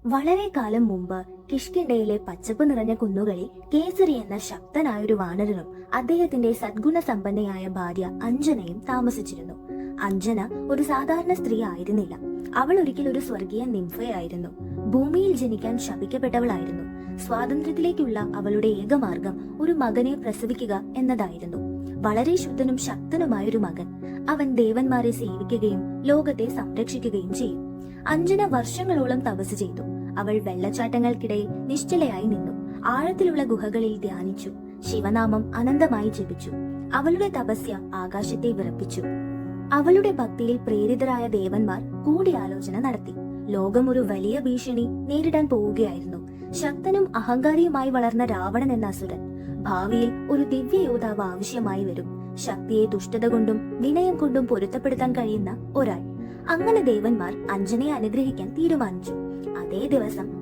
വളരെ കാലം മുമ്പ് കിഷ്കിന്ധയിലെ പച്ചപ്പ് നിറഞ്ഞ കുന്നുകളിൽ കേസരി എന്ന ശക്തനായൊരു വാനരനും അദ്ദേഹത്തിന്റെ സദ്ഗുണ സമ്പന്നയായ ഭാര്യ അഞ്ജനയും താമസിച്ചിരുന്നു. അഞ്ജന ഒരു സാധാരണ സ്ത്രീ ആയിരുന്നില്ല. അവൾ ഒരിക്കൽ ഒരു സ്വർഗീയ നിംഫയായിരുന്നു. ഭൂമിയിൽ ജനിക്കാൻ ശപിക്കപ്പെട്ടവളായിരുന്നു. സ്വാതന്ത്ര്യത്തിലേക്കുള്ള അവളുടെ ഏകമാർഗം ഒരു മകനെ പ്രസവിക്കുക എന്നതായിരുന്നു. വളരെ ശുദ്ധനും ശക്തനുമായൊരു മകൻ. അവൻ ദേവന്മാരെ സേവിക്കുകയും ലോകത്തെ സംരക്ഷിക്കുകയും ചെയ്യും. അഞ്ജന വർഷങ്ങളോളം തപസ് ചെയ്തു. അവൾ വെള്ളച്ചാട്ടങ്ങൾക്കിടയിൽ നിശ്ചലയായി നിന്നു. ആഴത്തിലുള്ള ഗുഹകളിൽ ധ്യാനിച്ചു. ശിവനാമം അനന്തമായി ജപിച്ചു. അവളുടെ തപസ്യ ആകാശത്തെ വിറപ്പിച്ചു. അവളുടെ ഭക്തിയിൽ പ്രേരിതരായ ദേവന്മാർ കൂടിയാലോചന നടത്തി. ലോകം ഒരു വലിയ ഭീഷണി നേരിടാൻ പോവുകയായിരുന്നു. ശക്തനും അഹങ്കാരിയുമായി വളർന്ന രാവണൻ എന്ന അസുരൻ. ഭാവിയിൽ ഒരു ദിവ്യ യോദ്ധാവ് ആവശ്യമായി വരും. ശക്തിയെ ദുഷ്ടത കൊണ്ടും വിനയം കൊണ്ടും പൊരുത്തപ്പെടുത്താൻ കഴിയുന്ന ഒരാൾ. അങ്ങനെ ദേവന്മാർ അഞ്ജനയെ അനുഗ്രഹിക്കാൻ തീരുമാനിച്ചു. അതേ ദിവസം